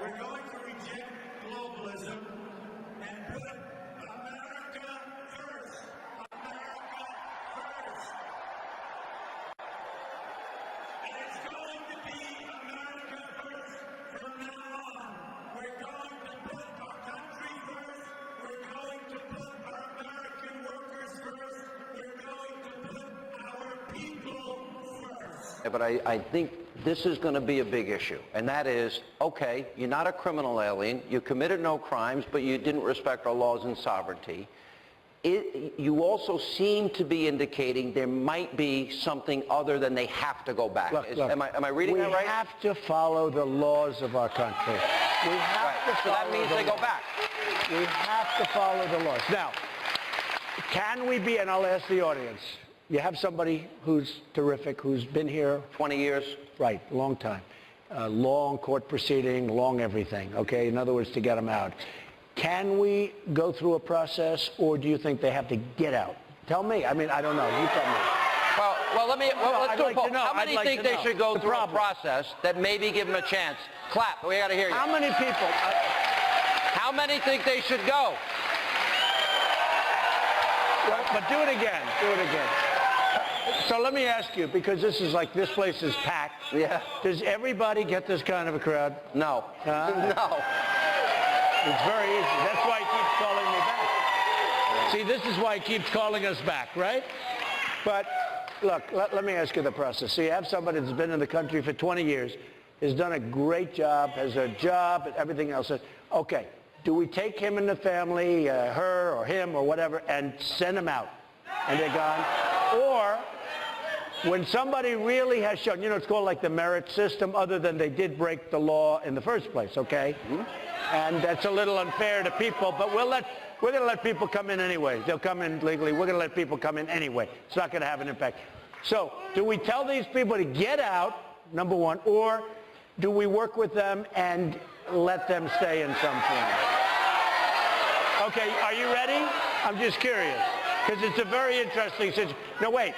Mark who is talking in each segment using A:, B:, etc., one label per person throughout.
A: We're going to reject globalism and put America first. America first. And it's going to be America first from now on. We're going to put our country first. We're going to put our American workers first. We're going to put our people first.
B: But I think this is going to be a big issue, and that is, okay, you're not a criminal alien, you committed no crimes, but you didn't respect our laws and sovereignty. You also seem to be indicating there might be something other than they have to go back.
C: Look,
B: am I reading that right?
C: We have to follow the laws of our country. We have to
B: so that means they go back.
C: We have to follow the laws. Now, can we be, and I'll ask the audience, you have somebody who's terrific, who's been here
B: 20 years?
C: Right, long time. Long court proceeding, long everything, okay? In other words, to get them out. Can we go through a process, or do you think they have to get out? Tell me. I mean, I don't know. You tell me.
B: Well, let's do a poll. How many think they should go through a process that maybe give them a chance? Clap. We got to hear you.
C: How many people?
B: How many think they should go?
C: Well, but do it again. Do it again. So let me ask you, because this is like, this place is packed.
B: Yeah.
C: Does everybody get this kind of a crowd?
B: No. No.
C: It's very easy. That's why he keeps calling me back. See, this is why he keeps calling us back, right? But look, let me ask you the process. So you have somebody that's been in the country for 20 years, has done a great job, has a job and everything else. Okay, do we take him and the family, her or him or whatever, and send him out? And they're gone? Or when somebody really has shown, you know, it's called like the merit system, other than they did break the law in the first place, okay? Mm-hmm. And that's a little unfair to people, but we're going to let people come in anyway. They'll come in legally. We're going to let people come in anyway. It's not going to have an impact. So do we tell these people to get out, number one, or do we work with them and let them stay in some form? Okay, are you ready? I'm just curious, because it's a very interesting situation. No, wait.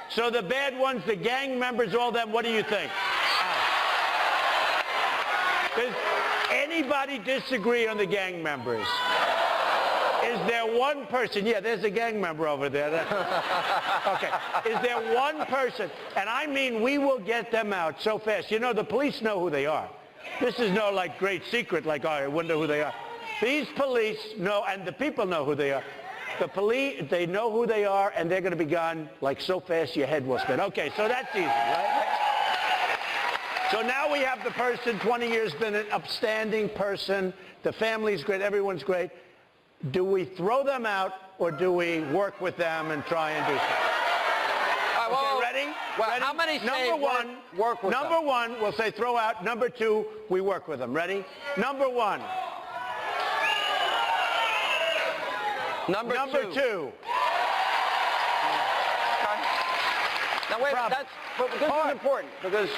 C: So the bad ones, the gang members, all them, what do you think? Does anybody disagree on the gang members? Is there one person? Yeah, there's a gang member over there. Okay. Is there one person? And I mean, we will get them out so fast. You know, the police know who they are. This is no like great secret, like, oh, I wonder who they are. These police know, and the people know who they are. The police, they know who they are, and they're going to be gone like so fast your head will spin. Okay, so that's easy, right? So now we have the person, 20 years, been an upstanding person. The family's great, everyone's great. Do we throw them out, or do we work with them and try and do something? Okay, ready?
B: Well,
C: ready?
B: how many say
C: Number one,
B: work with
C: Number
B: them?
C: one, we'll say throw out. Number two, we work with them. Ready? Number one. Number two.
B: Now wait, but this is important, because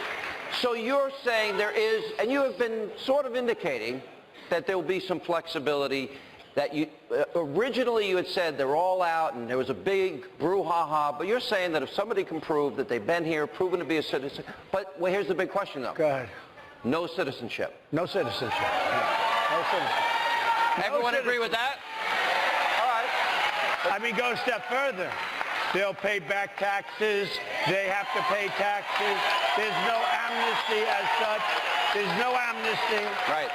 B: so you're saying there is, and you have been sort of indicating that there will be some flexibility, that you originally you had said they're all out and there was a big brouhaha, but you're saying that if somebody can prove that they've been here, proven to be a citizen, but well, here's the big question though.
C: Go ahead.
B: No citizenship.
C: No citizenship. No citizenship.
B: Everyone agree with that? All right.
C: I mean, go a step further. They'll pay back taxes. They have to pay taxes. There's no amnesty as such. There's no amnesty.
B: Right.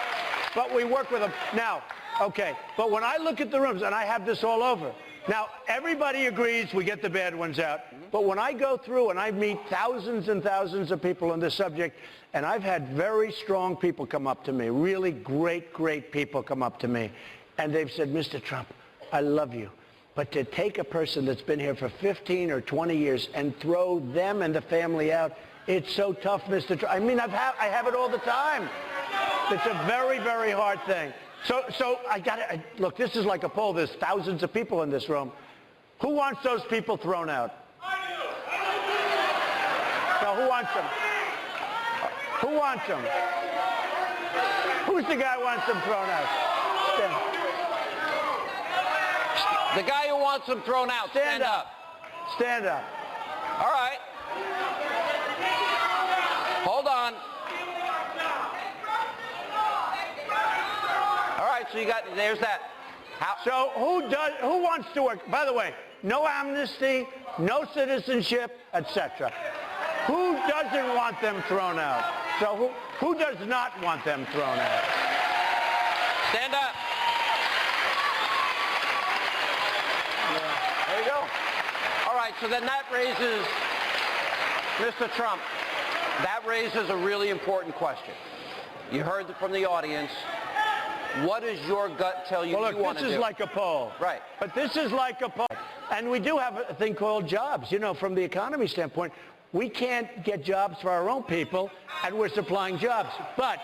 C: But we work with them. Now, okay, but when I look at the rooms, and I have this all over, now, everybody agrees we get the bad ones out. But when I go through and I meet thousands and thousands of people on this subject, and I've had very strong people come up to me, really great people come up to me, and they've said, Mr. Trump, I love you. But to take a person that's been here for 15 or 20 years and throw them and the family out, it's so tough, Mr. Trump. I mean, I have it all the time. It's a very, very hard thing. So I gotta, look, this is like a poll. There's thousands of people in this room. Who wants those people thrown out? No, who wants them? Who wants them? Who's the guy who wants them thrown out?
B: The guy who wants them thrown out, stand up.
C: Stand up.
B: All right. Hold on. you got, there's that.
C: So who wants to work? By the way, no amnesty, no citizenship, etc. Who doesn't want them thrown out? So who does not want them thrown out?
B: Stand up. There you go. All right, so then that raises, Mr. Trump, that raises a really important question. You heard from the audience. What does your gut tell you
C: Well,
B: you
C: look,
B: want to do?
C: this is like a poll.
B: Right.
C: But this is like a poll. And we do have a thing called jobs. You know, from the economy standpoint, we can't get jobs for our own people, and we're supplying jobs. But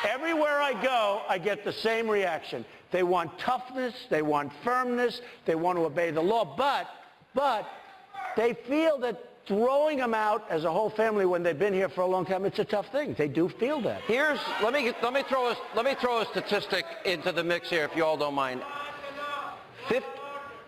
C: everywhere I go, I get the same reaction. They want toughness, they want firmness, they want to obey the law, but they feel that throwing them out as a whole family when they've been here for a long time, it's a tough thing. They do feel that.
B: Let me throw a statistic into the mix here, if you all don't mind. All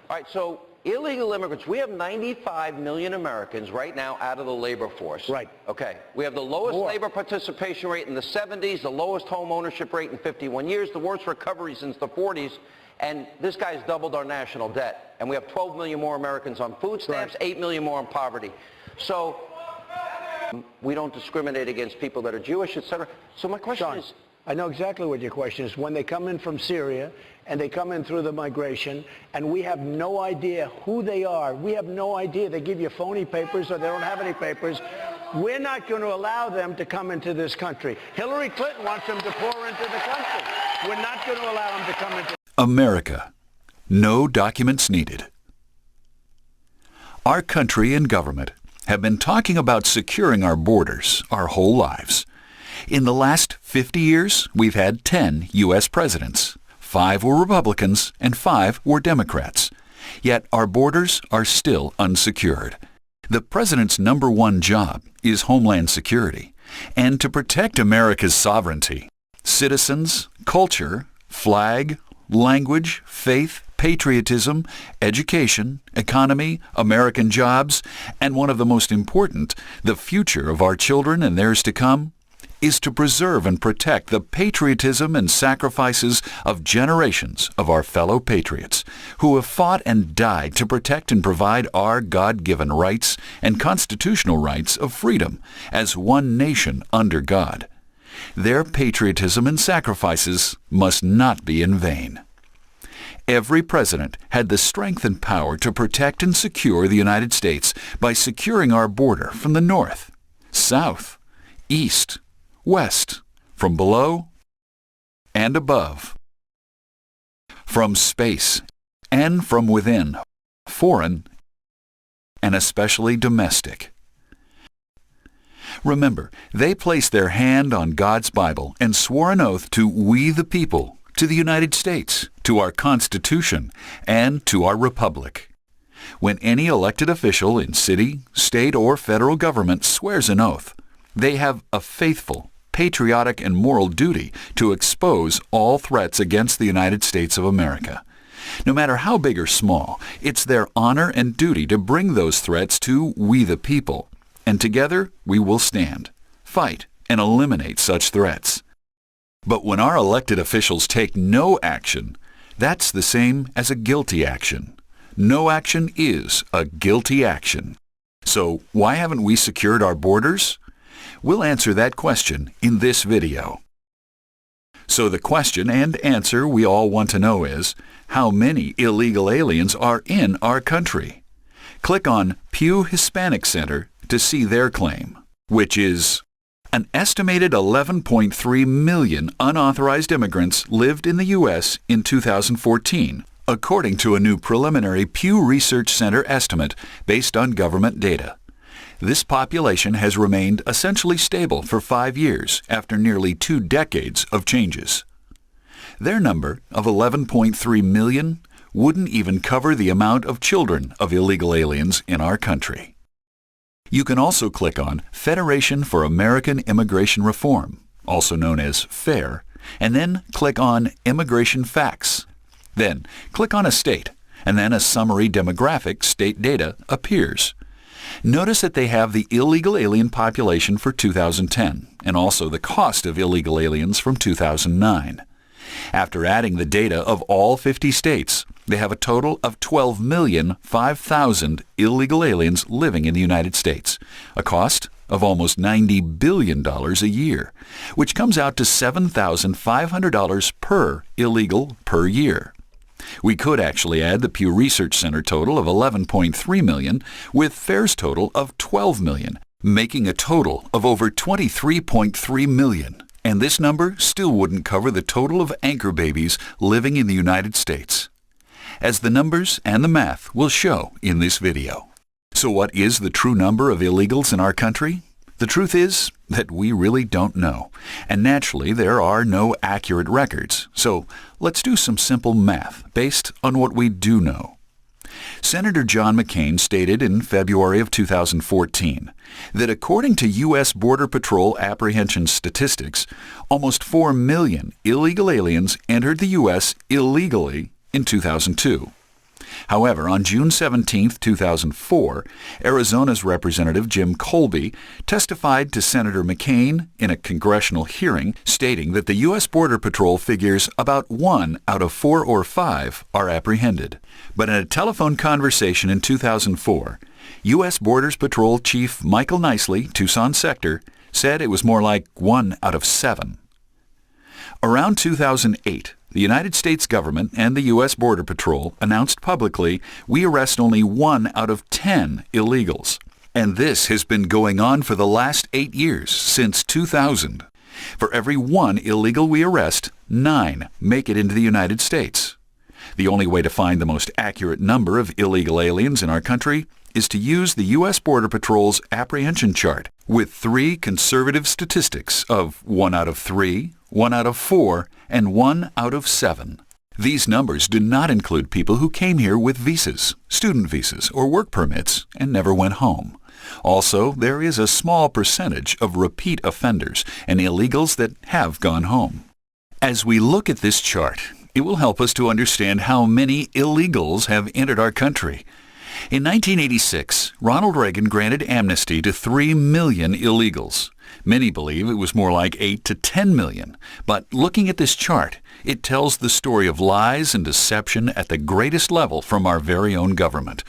B: right, so illegal immigrants, we have 95 million Americans right now out of the labor force.
C: Right.
B: Okay. We have the lowest
C: More.
B: labor participation rate in the 70s, the lowest home ownership rate in 51 years, the worst recovery since the 40s, and this guy's doubled our national debt. And we have 12 million more Americans on food stamps,
C: Right.
B: 8 million more in poverty. So we don't discriminate against people that are Jewish, etc. So my question
C: Sean,
B: is,
C: I know exactly what your question is. When they come in from Syria and they come in through the migration and we have no idea who they are, we have no idea. They give you phony papers or they don't have any papers. We're not going to allow them to come into this country. Hillary Clinton wants them to pour into the country. We're not going to allow them to come into
D: America. No documents needed. Our country and government have been talking about securing our borders our whole lives. In the last 50 years, we've had 10 U.S. presidents. 5 were Republicans and 5 were Democrats. Yet our borders are still unsecured. The president's number one job is Homeland Security and to protect America's sovereignty, citizens, culture, flag, language, faith, patriotism, education, economy, American jobs, and one of the most important, the future of our children and theirs to come, is to preserve and protect the patriotism and sacrifices of generations of our fellow patriots who have fought and died to protect and provide our God-given rights and constitutional rights of freedom as one nation under God. Their patriotism and sacrifices must not be in vain. Every president had the strength and power to protect and secure the United States by securing our border from the north, south, east, west, from below and above, from space and from within, foreign and especially domestic. Remember, they placed their hand on God's Bible and swore an oath to we the people, to the United States, to our Constitution, and to our Republic. When any elected official in city, state, or federal government swears an oath, they have a faithful, patriotic, and moral duty to expose all threats against the United States of America. No matter how big or small, it's their honor and duty to bring those threats to we the people, and together we will stand, fight, and eliminate such threats. But when our elected officials take no action, that's the same as a guilty action. No action is a guilty action. So why haven't we secured our borders? We'll answer that question in this video. So the question and answer we all want to know is, how many illegal aliens are in our country? Click on Pew Hispanic Center to see their claim, which is, an estimated 11.3 million unauthorized immigrants lived in the U.S. in 2014, according to a new preliminary Pew Research Center estimate based on government data. This population has remained essentially stable for 5 years after nearly 2 decades of changes. Their number of 11.3 million wouldn't even cover the amount of children of illegal aliens in our country. You can also click on Federation for American Immigration Reform, also known as FAIR, and then click on Immigration Facts. Then click on a state, and then a summary demographic state data appears. Notice that they have the illegal alien population for 2010, and also the cost of illegal aliens from 2009. After adding the data of all 50 states, they have a total of 12,005,000 illegal aliens living in the United States, a cost of almost $90 billion a year, which comes out to $7,500 per illegal per year. We could actually add the Pew Research Center total of 11.3 million with FAIR's total of 12 million, making a total of over 23.3 million. And this number still wouldn't cover the total of anchor babies living in the United States, as the numbers and the math will show in this video. So what is the true number of illegals in our country? The truth is that we really don't know, and naturally there are no accurate records. So let's do some simple math based on what we do know. Senator John McCain stated in February of 2014 that according to U.S. Border Patrol apprehension statistics, almost 4 million illegal aliens entered the U.S. illegally in 2002. However, on June 17, 2004, Arizona's Representative Jim Colby testified to Senator McCain in a congressional hearing stating that the U.S. Border Patrol figures about 1 out of 4 or 5 are apprehended. But in a telephone conversation in 2004, U.S. Border Patrol Chief Michael Nicely, Tucson Sector, said it was more like 1 out of 7. Around 2008, the United States government and the U.S. Border Patrol announced publicly we arrest only 1 out of 10 illegals. And this has been going on for the last 8 years, since 2000. For every 1 illegal we arrest, 9 make it into the United States. The only way to find the most accurate number of illegal aliens in our country is to use the U.S. Border Patrol's apprehension chart with 3 conservative statistics of 1 out of 3, 1 out of 4, and 1 out of 7. These numbers do not include people who came here with visas, student visas, or work permits and never went home. Also, there is a small percentage of repeat offenders and illegals that have gone home. As we look at this chart, it will help us to understand how many illegals have entered our country. In 1986, Ronald Reagan granted amnesty to 3 million illegals. Many believe it was more like 8 to 10 million, but looking at this chart, it tells the story of lies and deception at the greatest level from our very own government.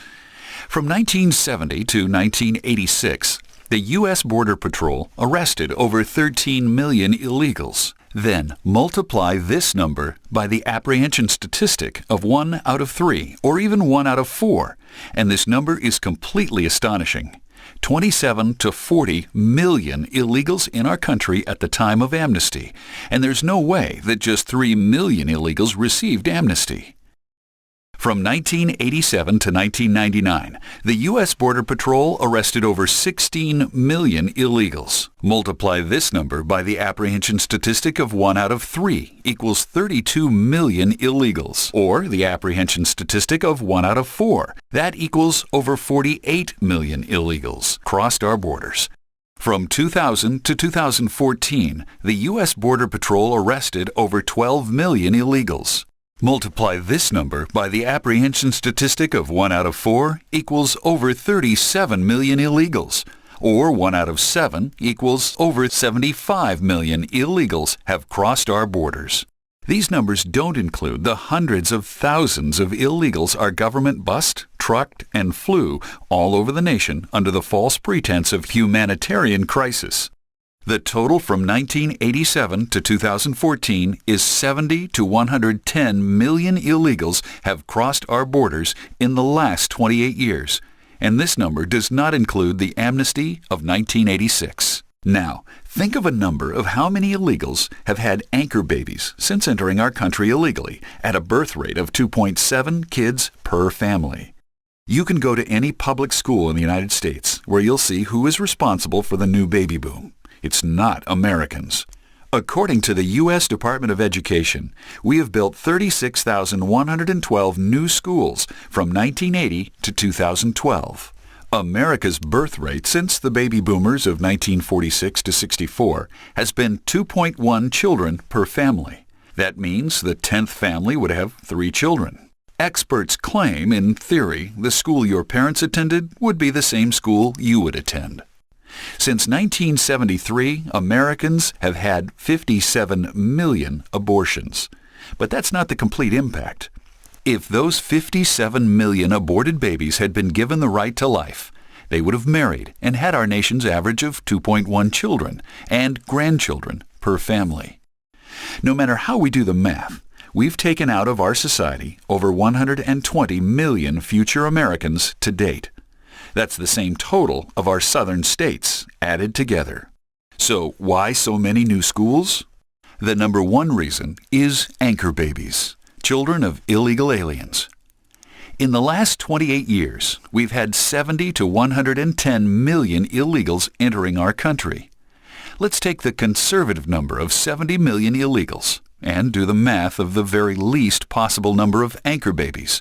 D: From 1970 to 1986, the U.S. Border Patrol arrested over 13 million illegals. Then multiply this number by the apprehension statistic of 1 out of 3 or even 1 out of 4, and this number is completely astonishing. 27 to 40 million illegals in our country at the time of amnesty, and there's no way that just 3 million illegals received amnesty. From 1987 to 1999, the U.S. Border Patrol arrested over 16 million illegals. Multiply this number by the apprehension statistic of 1 out of 3 equals 32 million illegals, or the apprehension statistic of 1 out of 4. That equals over 48 million illegals crossed our borders. From 2000 to 2014, the U.S. Border Patrol arrested over 12 million illegals. Multiply this number by the apprehension statistic of 1 out of 4 equals over 37 million illegals, or 1 out of 7 equals over 75 million illegals have crossed our borders. These numbers don't include the hundreds of thousands of illegals our government bussed, trucked, and flew all over the nation under the false pretense of humanitarian crisis. The total from 1987 to 2014 is 70 to 110 million illegals have crossed our borders in the last 28 years, and this number does not include the amnesty of 1986. Now, think of a number of how many illegals have had anchor babies since entering our country illegally at a birth rate of 2.7 kids per family. You can go to any public school in the United States where you'll see who is responsible for the new baby boom. It's not Americans. According to the U.S. Department of Education, we have built 36,112 new schools from 1980 to 2012. America's birth rate since the baby boomers of 1946 to 64 has been 2.1 children per family. That means the 10th family would have 3 children. Experts claim, in theory, the school your parents attended would be the same school you would attend. Since 1973, Americans have had 57 million abortions. But that's not the complete impact. If those 57 million aborted babies had been given the right to life, they would have married and had our nation's average of 2.1 children and grandchildren per family. No matter how we do the math, we've taken out of our society over 120 million future Americans to date. That's the same total of our southern states added together. So why so many new schools? The number one reason is anchor babies, children of illegal aliens. In the last 28 years, we've had 70 to 110 million illegals entering our country. Let's take the conservative number of 70 million illegals and do the math of the very least possible number of anchor babies.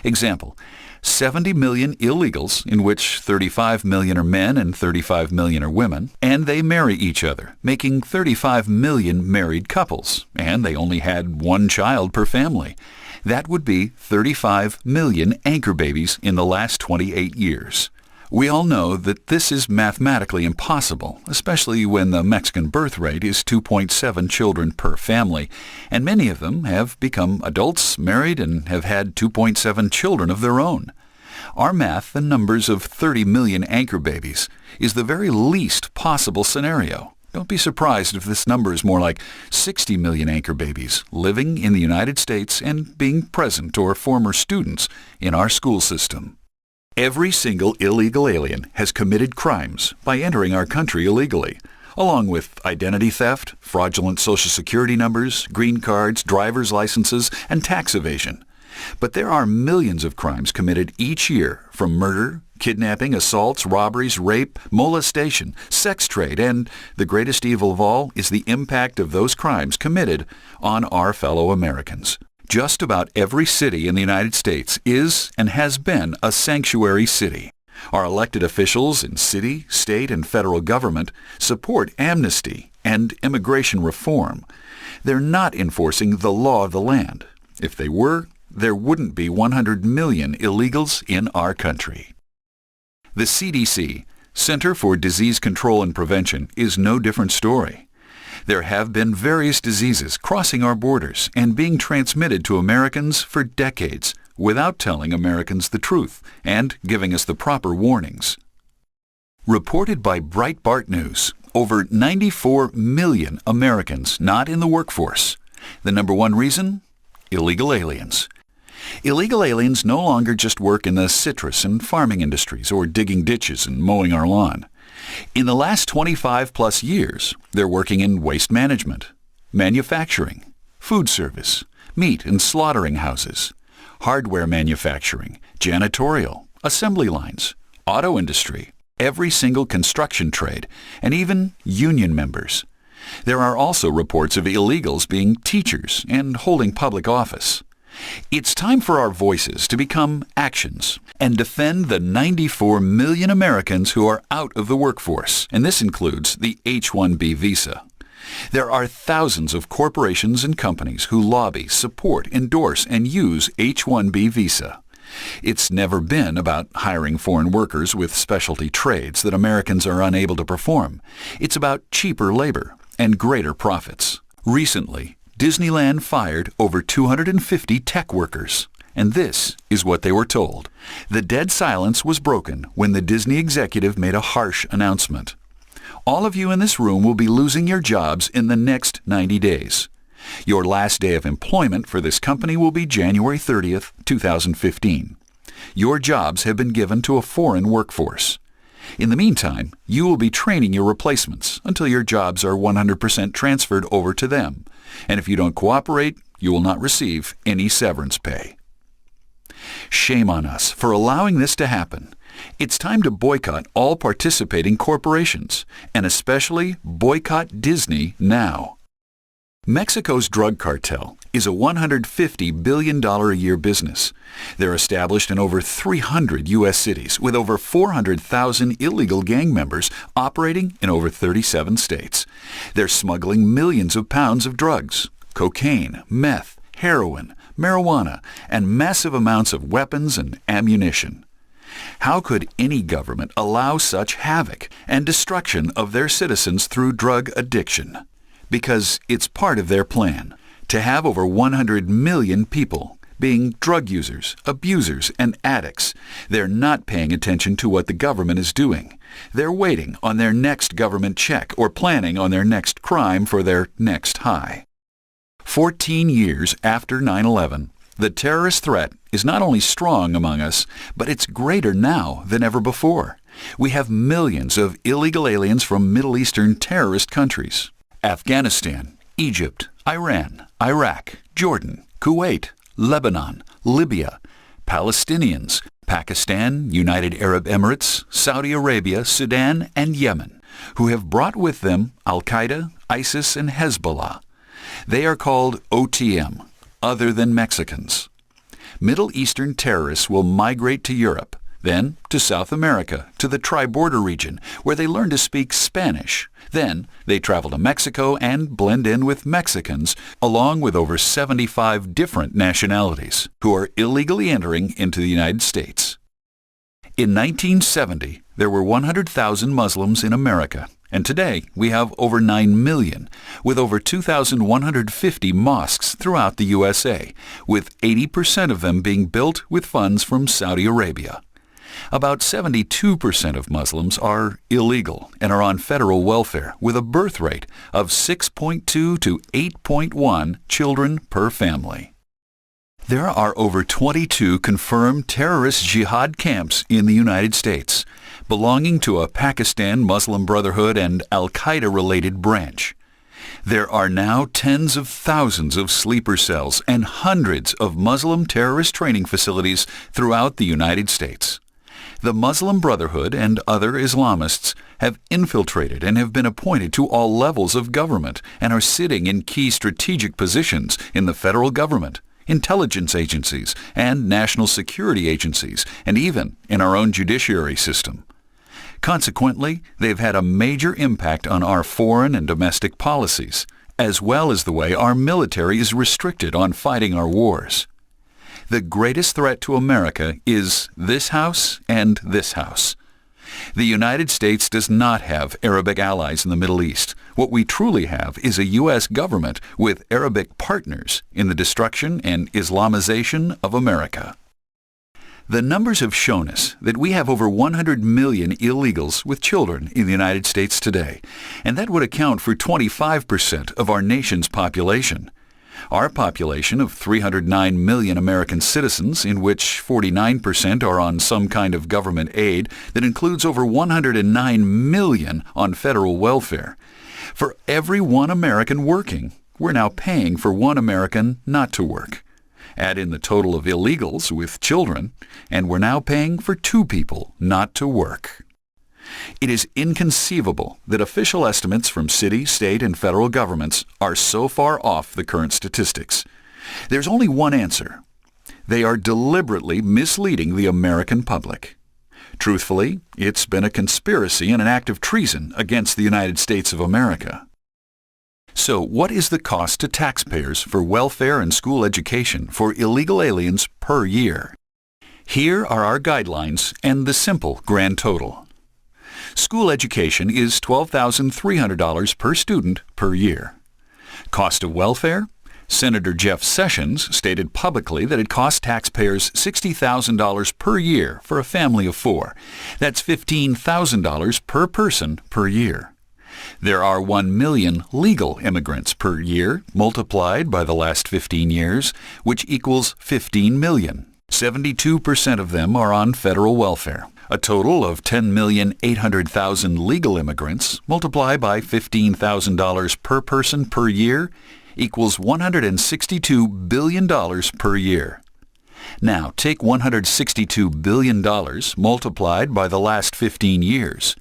D: Example, 70 million illegals, in which 35 million are men and 35 million are women, and they marry each other, making 35 million married couples, and they only had one child per family. That would be 35 million anchor babies in the last 28 years. We all know that this is mathematically impossible, especially when the Mexican birth rate is 2.7 children per family, and many of them have become adults, married, and have had 2.7 children of their own. Our math, the numbers of 30 million anchor babies, is the very least possible scenario. Don't be surprised if this number is more like 60 million anchor babies living in the United States and being present or former students in our school system. Every single illegal alien has committed crimes by entering our country illegally, along with identity theft, fraudulent Social Security numbers, green cards, driver's licenses, and tax evasion. But there are millions of crimes committed each year, from murder, kidnapping, assaults, robberies, rape, molestation, sex trade, and the greatest evil of all is the impact of those crimes committed on our fellow Americans. Just about every city in the United States is and has been a sanctuary city. Our elected officials in city, state, and federal government support amnesty and immigration reform. They're not enforcing the law of the land. If they were, there wouldn't be 100 million illegals in our country. The CDC, Center for Disease Control and Prevention, is no different story. There have been various diseases crossing our borders and being transmitted to Americans for decades without telling Americans the truth and giving us the proper warnings. Reported by Breitbart News, over 94 million Americans not in the workforce. The number one reason? Illegal aliens. Illegal aliens no longer just work in the citrus and farming industries or digging ditches and mowing our lawn. In the last 25-plus years, they're working in waste management, manufacturing, food service, meat and slaughtering houses, hardware manufacturing, janitorial, assembly lines, auto industry, every single construction trade, and even union members. There are also reports of illegals being teachers and holding public office. It's time for our voices to become actions and defend the 94 million Americans who are out of the workforce, and this includes the H-1B visa. There are thousands of corporations and companies who lobby, support, endorse, and use H-1B visa. It's never been about hiring foreign workers with specialty trades that Americans are unable to perform. It's about cheaper labor and greater profits. Recently, Disneyland fired over 250 tech workers, and this is what they were told. The dead silence was broken when the Disney executive made a harsh announcement. All of you in this room will be losing your jobs in the next 90 days. Your last day of employment for this company will be January 30th, 2015. Your jobs have been given to a foreign workforce. In the meantime, you will be training your replacements until your jobs are 100% transferred over to them. And if you don't cooperate, you will not receive any severance pay. Shame on us for allowing this to happen. It's time to boycott all participating corporations, and especially boycott Disney now. Mexico's drug cartel is a $150 billion a year business. They're established in over 300 U.S. cities with over 400,000 illegal gang members operating in over 37 states. They're smuggling millions of pounds of drugs, cocaine, meth, heroin, marijuana, and massive amounts of weapons and ammunition. How could any government allow such havoc and destruction of their citizens through drug addiction? Because it's part of their plan To have over 100 million people being drug users, abusers, and addicts, they're not paying attention to what the government is doing. They're waiting on their next government check or planning on their next crime for their next high. 14 years after 9/11, the terrorist threat is not only strong among us, but it's greater now than ever before. We have millions of illegal aliens from Middle Eastern terrorist countries: Afghanistan, Egypt, Iran, Iraq, Jordan, Kuwait, Lebanon, Libya, Palestinians, Pakistan, United Arab Emirates, Saudi Arabia, Sudan, and Yemen, who have brought with them Al-Qaeda, ISIS, and Hezbollah. They are called OTM, other than Mexicans. Middle Eastern terrorists will migrate to Europe, then to South America, to the tri-border region, where they learn to speak Spanish. Then they travel to Mexico and blend in with Mexicans, along with over 75 different nationalities, who are illegally entering into the United States. In 1970, there were 100,000 Muslims in America, and today we have over 9 million, with over 2,150 mosques throughout the USA, with 80% of them being built with funds from Saudi Arabia. About 72% of Muslims are illegal and are on federal welfare, with a birth rate of 6.2 to 8.1 children per family. There are over 22 confirmed terrorist jihad camps in the United States, belonging to a Pakistan Muslim Brotherhood and Al-Qaeda-related branch. There are now tens of thousands of sleeper cells and hundreds of Muslim terrorist training facilities throughout the United States. The Muslim Brotherhood and other Islamists have infiltrated and have been appointed to all levels of government and are sitting in key strategic positions in the federal government, intelligence agencies, and national security agencies, and even in our own judiciary system. Consequently, they've had a major impact on our foreign and domestic policies, as well as the way our military is restricted on fighting our wars. The greatest threat to America is this House and this House. The United States does not have Arabic allies in the Middle East. What we truly have is a U.S. government with Arabic partners in the destruction and Islamization of America. The numbers have shown us that we have over 100 million illegals with children in the United States today, and that would account for 25% of our nation's population. Our population of 309 million American citizens, in which 49% are on some kind of government aid that includes over 109 million on federal welfare. For every one American working, we're now paying for one American not to work. Add in the total of illegals with children, and we're now paying for two people not to work. It is inconceivable that official estimates from city, state, and federal governments are so far off the current statistics. There's only one answer. They are deliberately misleading the American public. Truthfully, it's been a conspiracy and an act of treason against the United States of America. So what is the cost to taxpayers for welfare and school education for illegal aliens per year? Here are our guidelines and the simple grand total. School education is $12,300 per student per year. Cost of welfare? Senator Jeff Sessions stated publicly that it costs taxpayers $60,000 per year for a family of four. That's $15,000 per person per year. There are 1 million legal immigrants per year, multiplied by the last 15 years, which equals 15 million. 72% of them are on federal welfare. A total of 10,800,000 legal immigrants, multiplied by $15,000 per person per year, equals $162 billion per year. Now, take $162 billion multiplied by the last 15 years.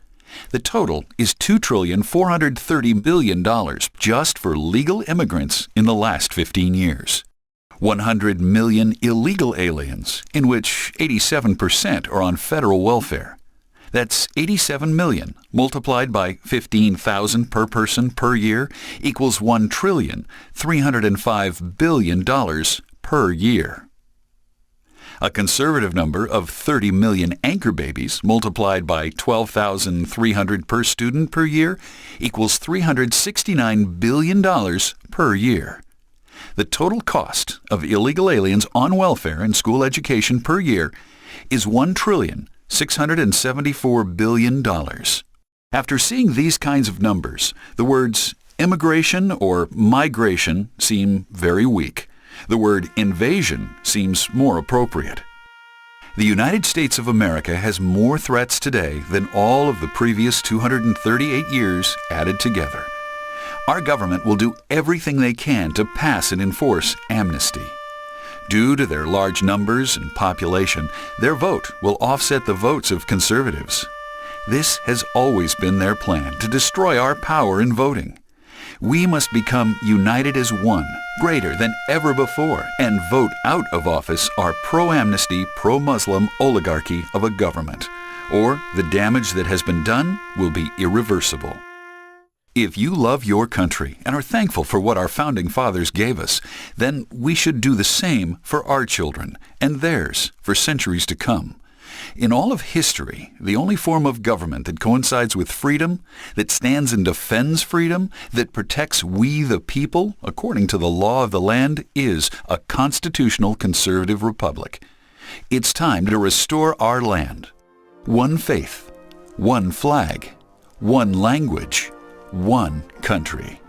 D: The total is $2,430 billion just for legal immigrants in the last 15 years. 100 million illegal aliens, in which 87% are on federal welfare. That's 87 million multiplied by 15,000 per person per year equals $1,305 billion per year. A conservative number of 30 million anchor babies multiplied by 12,300 per student per year equals $369 billion per year. The total cost of illegal aliens on welfare and school education per year is $1,674 billion. After seeing these kinds of numbers, the words immigration or migration seem very weak. The word invasion seems more appropriate. The United States of America has more threats today than all of the previous 238 years added together. Our government will do everything they can to pass and enforce amnesty. Due to their large numbers and population, their vote will offset the votes of conservatives. This has always been their plan, to destroy our power in voting. We must become united as one, greater than ever before, and vote out of office our pro-amnesty, pro-Muslim oligarchy of a government, or the damage that has been done will be irreversible. If you love your country and are thankful for what our founding fathers gave us, then we should do the same for our children and theirs for centuries to come. In all of history, the only form of government that coincides with freedom, that stands and defends freedom, that protects we the people according to the law of the land, is a constitutional conservative republic. It's time to restore our land. One faith, one flag, one language, one country.